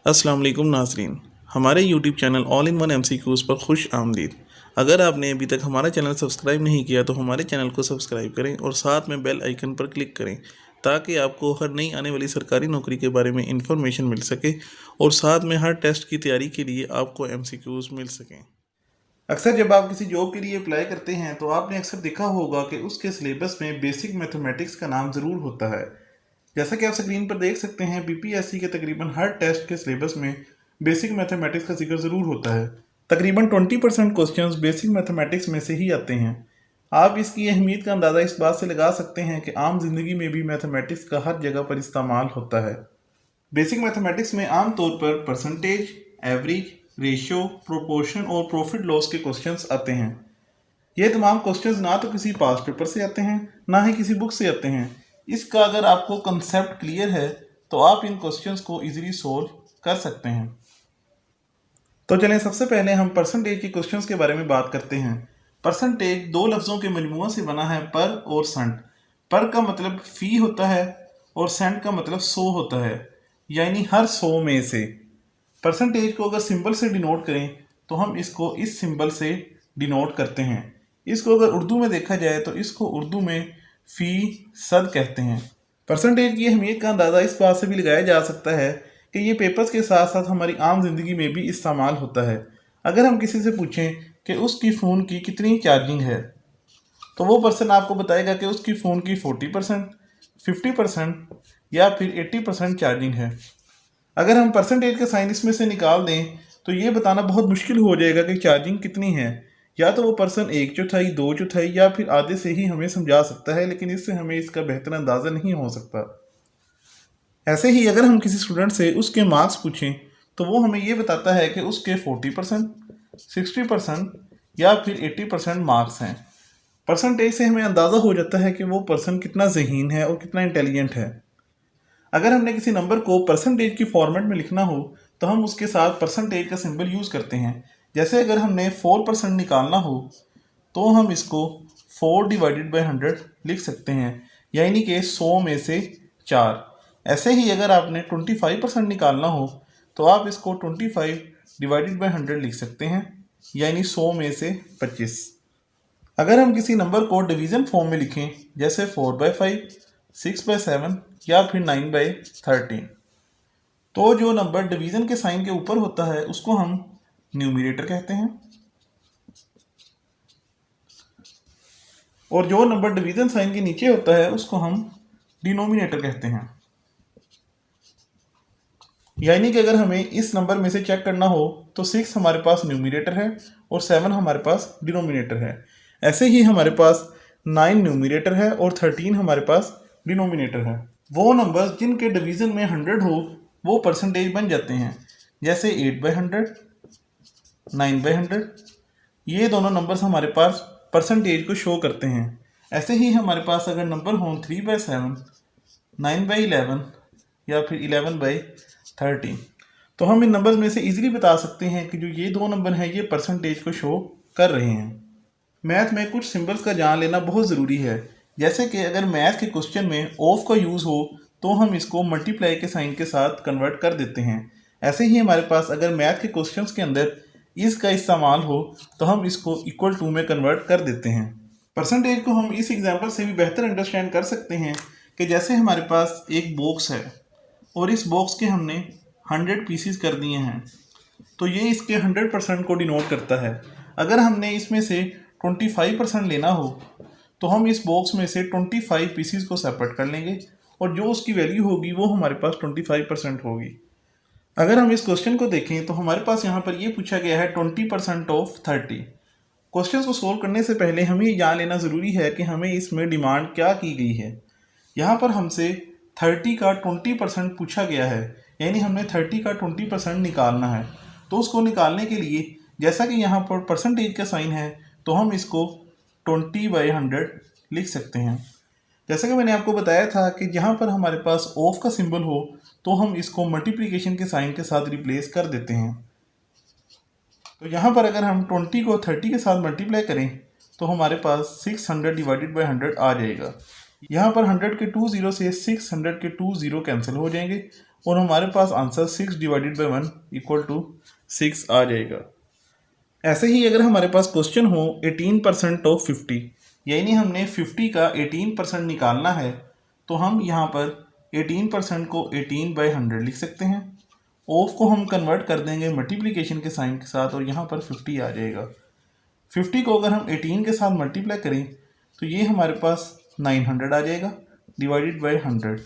अस्सलाम वालेकुम नाज़रीन, हमारे YouTube channel all in one MCQs पर खुश आमदीद। अगर आपने अभी तक हमारा चैनल सब्सक्राइब नहीं किया तो हमारे चैनल को सब्सक्राइब करें और साथ में बेल आइकन पर क्लिक करें ताकि आपको हर नई आने वाली सरकारी नौकरी के बारे में इंफॉर्मेशन मिल सके और साथ में हर टेस्ट की तैयारी के लिए आपको MCQs मिल सकें। अक्सर जब आप किसी जॉब के लिए अप्लाई करते हैं तो आपने अक्सर देखा होगा कि उसके सिलेबस में बेसिक मैथमेटिक्स का नाम ज़रूर होता है। जैसा कि आप स्क्रीन पर देख सकते हैं, BPSC के तकरीबन हर टेस्ट के सिलेबस में बेसिक मैथमेटिक्स का जिक्र ज़रूर होता है। तकरीबन 20% क्वेश्चंस बेसिक मैथमेटिक्स में से ही आते हैं। आप इसकी अहमियत का अंदाज़ा इस बात से लगा सकते हैं कि आम जिंदगी में भी मैथमेटिक्स का हर जगह पर इस्तेमाल होता है। बेसिक मैथमेटिक्स में आमतौर पर परसेंटेज, एवरेज, रेशियो, प्रोपोर्शन और प्रॉफिट लॉस के क्वेश्चंस आते हैं। ये तमाम क्वेश्चंस ना तो किसी पास पेपर से आते हैं ना ही किसी बुक से आते हैं। इसका अगर आपको कंसेप्ट क्लियर है तो आप इन क्वेश्चंस को इजीली सोल्व कर सकते हैं। तो चलें सबसे पहले हम परसेंटेज के क्वेश्चंस के बारे में बात करते हैं। परसेंटेज दो लफ्ज़ों के मजमूआ से बना है, पर और सेंट। पर का मतलब फी होता है और सेंट का मतलब 100 होता है, यानी हर 100 में से। परसेंटेज को अगर सिंबल से डिनोट करें तो हम इसको इस सिंबल से डिनोट करते हैं। इसको अगर उर्दू में देखा जाए तो इसको उर्दू में फ़ीसद कहते हैं। परसेंटेज की अहमियत का अंदाज़ा इस बात से भी लगाया जा सकता है कि ये पेपर्स के साथ साथ हमारी आम जिंदगी में भी इस्तेमाल होता है। अगर हम किसी से पूछें कि उसकी फ़ोन की कितनी चार्जिंग है तो वो पर्सन आपको बताएगा कि उसकी फ़ोन की 40%, 50% या फिर 80% चार्जिंग है। अगर हम परसेंटेज का साइन इसमें से निकाल दें तो ये बताना बहुत मुश्किल हो जाएगा कि चार्जिंग कितनी है। या तो वो पर्सन 1/4, 2/4 या फिर आधे से ही हमें समझा सकता है, लेकिन इससे हमें इसका बेहतर अंदाज़ा नहीं हो सकता। ऐसे ही अगर हम किसी स्टूडेंट से उसके मार्क्स पूछें तो वो हमें ये बताता है कि उसके 40%, 60% या फिर 80% मार्क्स हैं। परसेंटेज से हमें अंदाज़ा हो जाता है कि वो पर्सन कितना ज़हीन है और कितना इंटेलिजेंट है। अगर हमने किसी नंबर को परसेंटेज की फॉर्मेट में लिखना हो तो हम उसके साथ परसेंटेज का सिंबल यूज़ करते हैं। जैसे अगर हमने 4% निकालना हो तो हम इसको 4/100 लिख सकते हैं, यानी कि 100 में से 4। ऐसे ही अगर आपने 25% निकालना हो तो आप इसको 25/100 लिख सकते हैं, यानी 100 में से 25। अगर हम किसी नंबर को डिवीज़न फॉर्म में लिखें जैसे 4/5, 6/7 या फिर 9/13, तो जो नंबर डिवीज़न के साइन के ऊपर होता है उसको हम न्यूमरेटर कहते हैं और जो नंबर डिवीज़न साइन के नीचे होता है उसको हम डिनोमिनेटर कहते हैं। यानी कि अगर हमें इस नंबर में से चेक करना हो तो 6 हमारे पास न्यूमरेटर है और 7 हमारे पास डिनोमिनेटर है। ऐसे ही हमारे पास 9 न्यूमरेटर है और 13 हमारे पास डिनोमिनेटर है। वो नंबर्स जिनके डिवीज़न में 100 हो वो परसेंटेज बन जाते हैं, जैसे 8/100, 9/100। ये दोनों नंबर्स हमारे पास परसेंटेज को शो करते हैं। ऐसे ही हमारे पास अगर नंबर हों 3/7, 9/11 या फिर 11/13, तो हम इन नंबर्स में से इजीली बता सकते हैं कि जो ये दो नंबर हैं ये परसेंटेज को शो कर रहे हैं। मैथ में कुछ सिंबल्स का जान लेना बहुत ज़रूरी है। जैसे कि अगर मैथ के क्वेश्चन में ऑफ का यूज़ हो तो हम इसको मल्टीप्लाई के साइन के साथ कन्वर्ट कर देते हैं। ऐसे ही हमारे पास अगर मैथ के क्वेश्चंस के अंदर इसका इस्तेमाल हो तो हम इसको इक्वल टू में कन्वर्ट कर देते हैं। परसेंटेज को हम इस एग्जांपल से भी बेहतर अंडरस्टैंड कर सकते हैं कि जैसे हमारे पास एक बॉक्स है और इस बॉक्स के हमने 100 पीसीज कर दिए हैं, तो ये इसके 100% को डिनोट करता है। अगर हमने इसमें से 25% लेना हो तो हम इस बॉक्स में से 25 पीसीज को सेपरेट कर लेंगे और जो उसकी वैल्यू होगी वो हमारे पास 25% होगी। अगर हम इस क्वेश्चन को देखें तो हमारे पास यहाँ पर ये पूछा गया है 20% ऑफ 30। क्वेश्चन को सोल्व करने से पहले हमें ये जान लेना ज़रूरी है कि हमें इसमें डिमांड क्या की गई है। यहाँ पर हमसे 30 का 20% पूछा गया है, यानी हमने 30 का 20% निकालना है। तो उसको निकालने के लिए जैसा कि यहाँ पर परसेंटेज का साइन है तो हम इसको 20/100 लिख सकते हैं। जैसा कि मैंने आपको बताया था कि जहाँ पर हमारे पास ऑफ का सिंबल हो तो हम इसको मल्टीप्लिकेशन के साइन के साथ रिप्लेस कर देते हैं। तो यहाँ पर अगर हम 20 को 30 के साथ मल्टीप्लाई करें तो हमारे पास 600/100 आ जाएगा। यहाँ पर 100 के 2 0 से 600 के 2 0 कैंसिल हो जाएंगे और हमारे पास answer 6 divided by 1 equal to 6 आ जाएगा। ऐसे ही अगर हमारे पास क्वेश्चन हो 18% ऑफ 50, यानी हमने 50 का 18% निकालना है, तो हम यहाँ पर 18% को 18/100 लिख सकते हैं। ऑफ को हम कन्वर्ट कर देंगे मल्टीप्लिकेशन के साइन के साथ और यहाँ पर 50 आ जाएगा। 50 को अगर हम 18 के साथ मल्टीप्लाई करें तो ये हमारे पास 900 आ जाएगा डिवाइडेड बाई 100।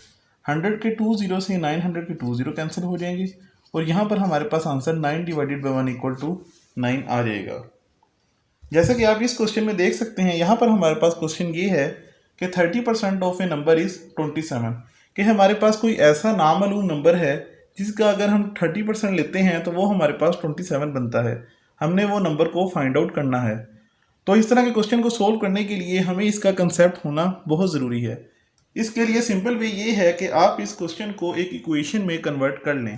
100 के 2 0 से 900 के 2 0 कैंसिल हो जाएंगे और यहाँ पर हमारे पास answer 9 divided by 1 equal to 9 आ जाएगा। जैसा कि आप इस क्वेश्चन में देख सकते हैं, यहाँ पर हमारे पास क्वेश्चन ये है कि 30% ऑफ ए नंबर इज़ 27, कि हमारे पास कोई ऐसा नामालूम नंबर है जिसका अगर हम 30% लेते हैं तो वो हमारे पास 27 बनता है। हमने वो नंबर को फाइंड आउट करना है। तो इस तरह के क्वेश्चन को सोल्व करने के लिए हमें इसका कंसेप्ट होना बहुत ज़रूरी है। इसके लिए सिंपल वे ये है कि आप इस क्वेश्चन को एक इक्वेशन में कन्वर्ट कर लें।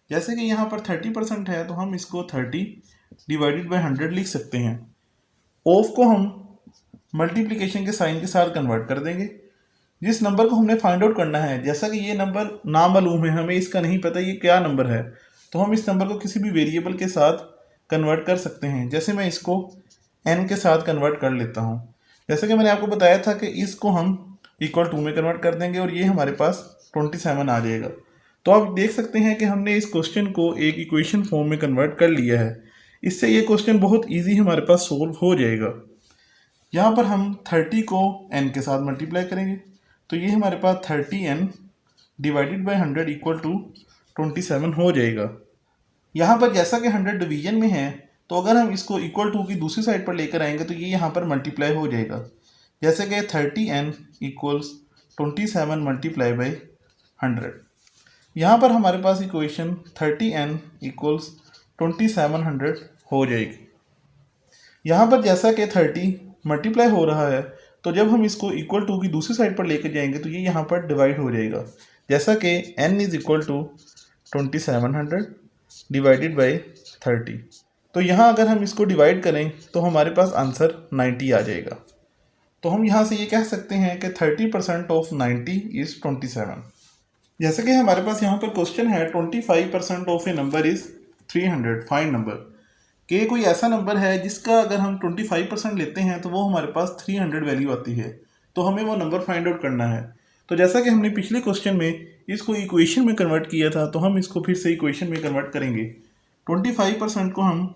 जैसे कि यहाँ पर 30% है तो हम इसको 30 डिवाइडेड बाई 100 लिख सकते हैं। ऑफ को हम मल्टीप्लिकेशन के साइन के साथ कन्वर्ट कर देंगे। जिस नंबर को हमने फाइंड आउट करना है, जैसा कि ये नंबर नामालूम है, हमें इसका नहीं पता ये क्या नंबर है, तो हम इस नंबर को किसी भी वेरिएबल के साथ कन्वर्ट कर सकते हैं। जैसे मैं इसको n के साथ कन्वर्ट कर लेता हूँ। जैसे कि मैंने आपको बताया था कि इसको हम इक्वल टू में कन्वर्ट कर देंगे और ये हमारे पास 27 आ जाएगा। तो आप देख सकते हैं कि हमने इस क्वेश्चन को एक इक्वेशन फॉर्म में कन्वर्ट कर लिया है। इससे ये क्वेश्चन बहुत ईजी हमारे पास सोल्व हो जाएगा। यहाँ पर हम 30 को n के साथ मल्टीप्लाई करेंगे तो ये हमारे पास 30n divided by 100 equal to 27 हो जाएगा। यहाँ पर जैसा कि 100 डिवीजन में है, तो अगर हम इसको इक्वल टू की दूसरी साइड पर लेकर आएंगे तो ये यहाँ पर मल्टीप्लाई हो जाएगा। जैसे कि 30n इक्वल्स 27 मल्टीप्लाई बाई 100। यहाँ पर हमारे पास इक्वेशन 30n इक्वल्स 2700 हो जाएगी। यहाँ पर जैसा कि 30 मल्टीप्लाई हो रहा है, तो जब हम इसको इक्वल टू की दूसरी साइड पर लेकर जाएंगे तो ये यहाँ पर डिवाइड हो जाएगा। जैसा कि n is equal to 2700 divided by 30। तो यहाँ अगर हम इसको डिवाइड करें तो हमारे पास आंसर 90 आ जाएगा। तो हम यहाँ से ये कह सकते हैं कि 30% ऑफ 90 इज़ 27। जैसे कि हमारे पास यहाँ पर क्वेश्चन है 25% of A number is 300, find number, कि कोई ऐसा नंबर है जिसका अगर हम 25% लेते हैं तो वो हमारे पास 300 वैल्यू आती है। तो हमें वो नंबर फाइंड आउट करना है। तो जैसा कि हमने पिछले क्वेश्चन में इसको इक्वेशन में कन्वर्ट किया था, तो हम इसको फिर से इक्वेशन में कन्वर्ट करेंगे। 25% को हम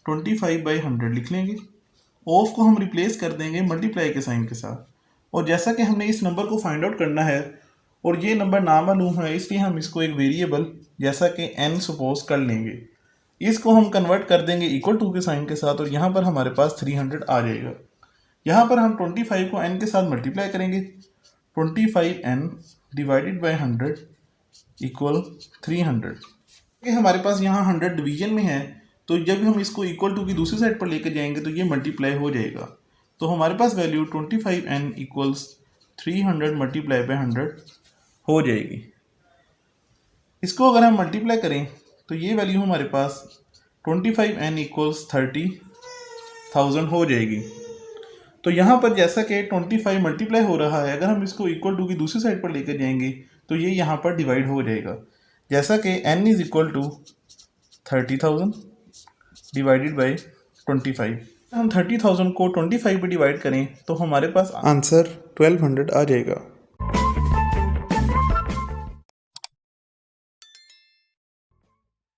25/100 लिख लेंगे। ऑफ को हम रिप्लेस कर देंगे मल्टीप्लाई के साइन के साथ। और जैसा कि हमने इस नंबर को फाइंड आउट करना है और ये नंबर नामालूम है, इसलिए हम इसको एक वेरिएबल जैसा कि n सपोज कर लेंगे। इसको हम कन्वर्ट कर देंगे इक्वल टू के साइन के साथ और यहाँ पर हमारे पास 300 आ जाएगा। यहाँ पर हम 25 को n के साथ मल्टीप्लाई करेंगे। 25n divided by 100 equal 300। हमारे पास यहाँ 100 डिवीजन में है, तो जब हम इसको इक्वल टू की दूसरी साइड पर लेकर जाएंगे तो ये मल्टीप्लाई हो जाएगा। तो हमारे पास value 25n equals 300 multiply by 100 हो जाएगी। इसको अगर हम मल्टीप्लाई करें तो ये वैल्यू हमारे पास 25n इक्वल्स 30,000 हो जाएगी। तो यहाँ पर जैसा कि 25 मल्टीप्लाई हो रहा है, अगर हम इसको इक्वल टू की दूसरी साइड पर लेकर जाएंगे तो ये यहाँ पर डिवाइड हो जाएगा। जैसा कि n is equal to 30,000 divided by 25। हम 30,000 को 25 पे डिवाइड करें तो हमारे पास आंसर 1200 आ जाएगा।